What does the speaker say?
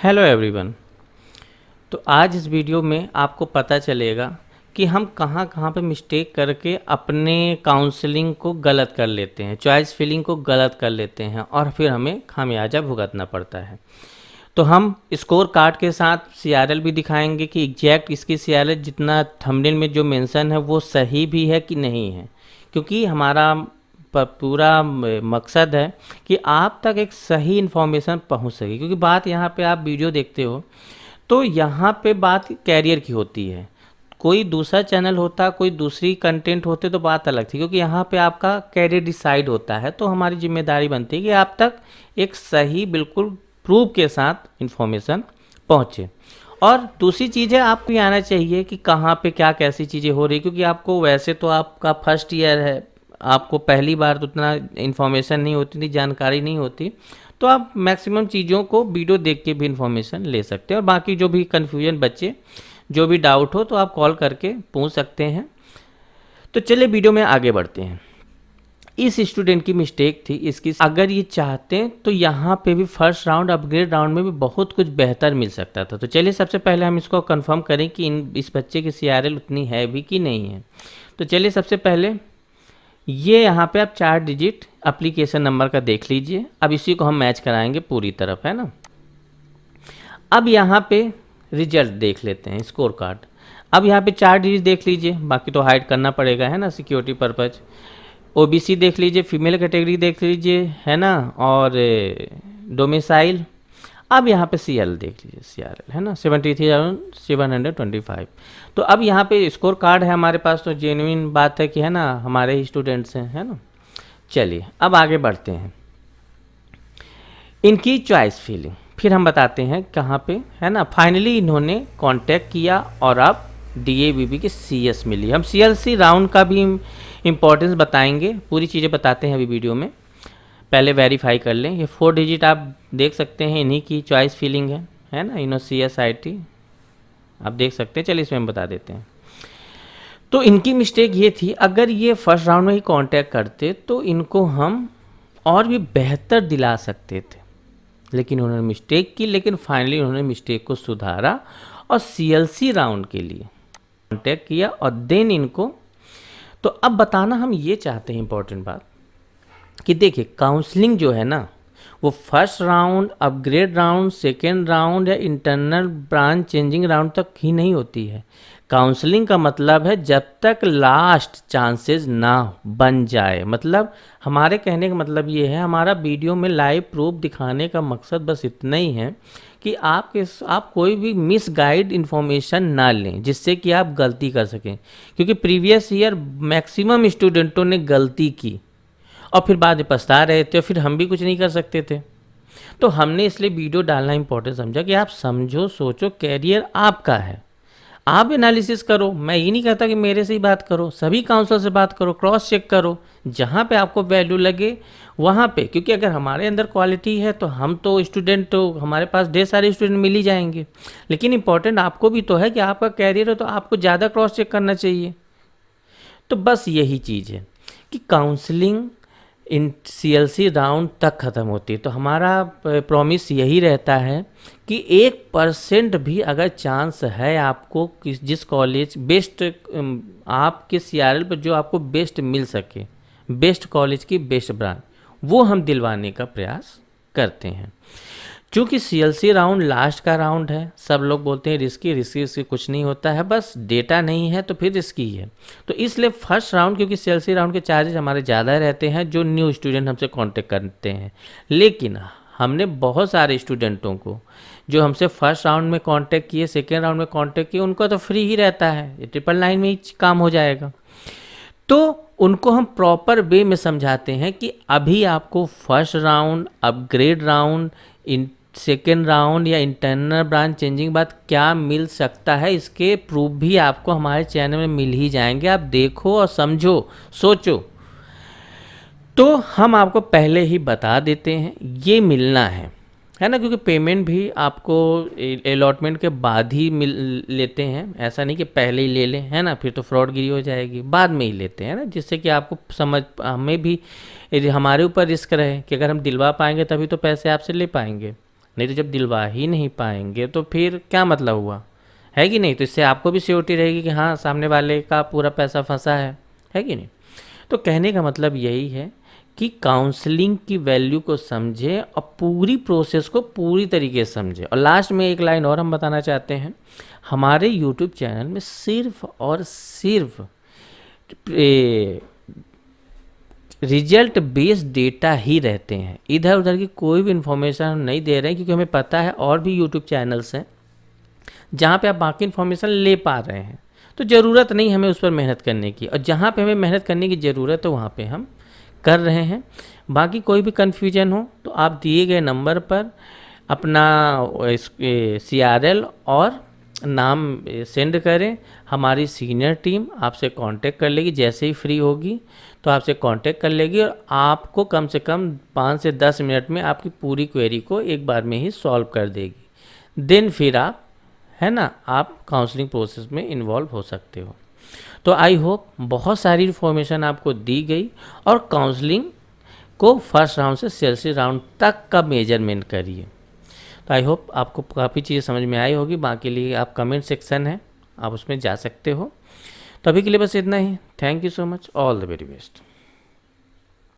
Hello everyone. तो आज इस वीडियो में आपको पता चलेगा कि हम कहाँ कहाँ पे मिस्टेक करके अपने काउंसलिंग को गलत कर लेते हैं, चॉइस फिलिंग को गलत कर लेते हैं और फिर हमें खामियाजा भुगतना पड़ता है। तो हम स्कोर कार्ड के साथ सीआरएल भी दिखाएंगे कि एग्जैक्ट इसकी सीआरएल जितना थंबनेल में जो मेंशन है वो सही भी है कि नहीं है, क्योंकि हमारा पूरा मकसद है कि आप तक एक सही इन्फॉर्मेशन पहुंच सके। क्योंकि बात यहाँ पे आप वीडियो देखते हो तो यहाँ पे बात कैरियर की होती है, कोई दूसरा चैनल होता, कोई दूसरी कंटेंट होते तो बात अलग थी, क्योंकि यहाँ पे आपका कैरियर डिसाइड होता है। तो हमारी जिम्मेदारी बनती है कि आप तक एक सही बिल्कुल प्रूफ के साथ इन्फॉर्मेशन पहुँचे। और दूसरी चीज़ है, आपको ये आना चाहिए कि कहाँ पे क्या कैसी चीज़ें हो रही, क्योंकि आपको वैसे तो आपका फर्स्ट ईयर है, आपको पहली बार तो उतना इन्फॉर्मेशन नहीं होती थी, जानकारी नहीं होती, तो आप मैक्सिमम चीज़ों को वीडियो देख के भी इन्फॉर्मेशन ले सकते हैं। और बाकी जो भी कन्फ्यूजन बच्चे, जो भी डाउट हो तो आप कॉल करके पूछ सकते हैं। तो चलिए वीडियो में आगे बढ़ते हैं। इस स्टूडेंट की मिस्टेक थी इसकी, अगर ये चाहते हैं तो यहाँ पे भी फर्स्ट राउंड अपग्रेड राउंड में भी बहुत कुछ बेहतर मिल सकता था। तो चलिए सबसे पहले हम इसको कंफर्म करें कि इस बच्चे की सीआरएल उतनी है भी कि नहीं है। तो चलिए सबसे पहले ये यहाँ पे आप 4 डिजिट एप्लीकेशन नंबर का देख लीजिए। अब इसी को हम मैच कराएंगे पूरी तरफ, है ना। अब यहाँ पे रिजल्ट देख लेते हैं, स्कोर कार्ड। अब यहाँ पे 4 डिजिट देख लीजिए, बाकी तो हाइड करना पड़ेगा, है ना, सिक्योरिटी पर्पज। ओबीसी देख लीजिए, फीमेल कैटेगरी देख लीजिए, है ना, और डोमिसाइल। अब यहाँ पे सीएल देख लीजिए, सीआरएल है ना 73,725। तो अब यहाँ पे स्कोर कार्ड है हमारे पास, तो जेन्युइन बात है कि है ना हमारे ही स्टूडेंट्स हैं, है ना। चलिए अब आगे बढ़ते हैं। इनकी चॉइस फिलिंग फिर हम बताते हैं कहाँ पे, है ना। फाइनली इन्होंने कांटेक्ट किया और अब डीएवीबी की सीएस मिली। हम सीएलसी राउंड का भी इम्पोर्टेंस बताएंगे, पूरी चीज़ें बताते हैं अभी वीडियो में। पहले वेरीफाई कर लें। ये 4 डिजिट आप देख सकते हैं, इन्हीं की चॉइस फिलिंग है ना, इनो CSIT आप देख सकते हैं। चलिए इसमें हम बता देते हैं। तो इनकी मिस्टेक ये थी, अगर ये फर्स्ट राउंड में ही कांटेक्ट करते तो इनको हम और भी बेहतर दिला सकते थे, लेकिन उन्होंने मिस्टेक की। लेकिन फाइनली उन्होंने मिस्टेक को सुधारा और CLC राउंड के लिए कांटेक्ट किया और देन इनको। तो अब बताना हम ये चाहते हैं इम्पोर्टेंट बात कि देखिए काउंसलिंग जो है ना, वो first round, upgrade round, second round या इंटरनल ब्रांच चेंजिंग राउंड तक ही नहीं होती है। काउंसलिंग का मतलब है जब तक लास्ट चांसेस ना बन जाए। मतलब हमारे कहने का मतलब ये है, हमारा वीडियो में लाइव प्रूफ दिखाने का मकसद बस इतना ही है कि आप कोई भी मिसगाइड इन्फॉर्मेशन ना लें जिससे कि आप गलती कर सकें। क्योंकि प्रीवियस ईयर मैक्सिमम स्टूडेंटों ने गलती की और फिर बाद में पछता रहे थे और फिर हम भी कुछ नहीं कर सकते थे। तो हमने इसलिए वीडियो डालना इंपॉर्टेंट समझा कि आप समझो, सोचो, कैरियर आपका है, आप एनालिसिस करो। मैं ये नहीं कहता कि मेरे से ही बात करो, सभी काउंसलर से बात करो, क्रॉस चेक करो, जहाँ पे आपको वैल्यू लगे वहाँ पे। क्योंकि अगर हमारे अंदर क्वालिटी है तो हम तो स्टूडेंट, तो हमारे पास ढेर सारे स्टूडेंट मिल ही जाएंगे। लेकिन इंपॉर्टेंट आपको भी तो है कि आपका कैरियर है, तो आपको ज़्यादा क्रॉस चेक करना चाहिए। तो बस यही चीज़ है कि काउंसलिंग इन CLC राउंड तक ख़त्म होती है। तो हमारा प्रॉमिस यही रहता है कि 1% भी अगर चांस है आपको जिस कॉलेज बेस्ट, आपके CRL पर जो आपको बेस्ट मिल सके, बेस्ट कॉलेज की बेस्ट ब्रांच, वो हम दिलवाने का प्रयास करते हैं। चूँकि CLC राउंड लास्ट का राउंड है, सब लोग बोलते हैं रिस्की कुछ नहीं होता है, बस डेटा नहीं है तो फिर रिस्की है। तो इसलिए फर्स्ट राउंड, क्योंकि CLC राउंड के चार्जेस हमारे ज़्यादा रहते हैं जो न्यू स्टूडेंट हमसे कांटेक्ट करते हैं। लेकिन हमने बहुत सारे स्टूडेंटों को जो हमसे फर्स्ट राउंड में कांटेक्ट किए, सेकेंड राउंड में कांटेक्ट किए, उनका तो फ्री ही रहता है, ये 999 में ही काम हो जाएगा। तो उनको हम प्रॉपर वे में समझाते हैं कि अभी आपको first round, upgrade round, second round या इंटरनल ब्रांच चेंजिंग बाद क्या मिल सकता है, इसके प्रूफ भी आपको हमारे चैनल में मिल ही जाएंगे। आप देखो और समझो, सोचो। तो हम आपको पहले ही बता देते हैं ये मिलना है ना, क्योंकि पेमेंट भी आपको अलॉटमेंट के बाद ही मिल लेते हैं। ऐसा नहीं कि पहले ही ले लें, है ना, फिर तो फ्रॉडगिरी हो जाएगी। बाद में ही लेते हैं ना, जिससे कि आपको समझ, हमें भी हमारे ऊपर रिस्क रहे कि अगर हम दिलवा पाएंगे तभी तो पैसे आपसे ले पाएंगे। नहीं तो जब दिलवा ही नहीं पाएंगे तो फिर क्या मतलब हुआ, है कि नहीं। तो इससे आपको भी श्योरिटी रहेगी कि हाँ सामने वाले का पूरा पैसा फंसा है कि नहीं। तो कहने का मतलब यही है कि काउंसलिंग की वैल्यू को समझे और पूरी प्रोसेस को पूरी तरीके से समझे। और लास्ट में एक लाइन और हम बताना चाहते हैं, हमारे यूट्यूब चैनल में सिर्फ और सिर्फ रिजल्ट बेस्ड डेटा ही रहते हैं, इधर उधर की कोई भी इन्फॉर्मेशन हम नहीं दे रहे हैं, क्योंकि हमें पता है और भी यूट्यूब चैनल्स हैं जहाँ पे आप बाकी इन्फॉर्मेशन ले पा रहे हैं। तो ज़रूरत नहीं हमें उस पर मेहनत करने की, और जहाँ पे हमें मेहनत करने की ज़रूरत है वहाँ पे हम कर रहे हैं। बाकी कोई भी कन्फ्यूजन हो तो आप दिए गए नंबर पर अपना CRL और नाम सेंड करें, हमारी सीनियर टीम आपसे कांटेक्ट कर लेगी। जैसे ही फ्री होगी तो आपसे कांटेक्ट कर लेगी और आपको कम से कम 5 से 10 मिनट में आपकी पूरी क्वेरी को एक बार में ही सॉल्व कर देगी। देन फिर आप, है ना, आप काउंसलिंग प्रोसेस में इन्वॉल्व हो सकते हो। तो आई होप बहुत सारी इन्फॉर्मेशन आपको दी गई, और काउंसलिंग को फर्स्ट राउंड से CLC राउंड तक का मेजरमेंट करिए। तो आई होप आपको काफ़ी चीज़ें समझ में आई होगी। बाकी लिए आप कमेंट सेक्शन है, आप उसमें जा सकते हो। तो अभी के लिए बस इतना ही। Thank you so much, all the very best.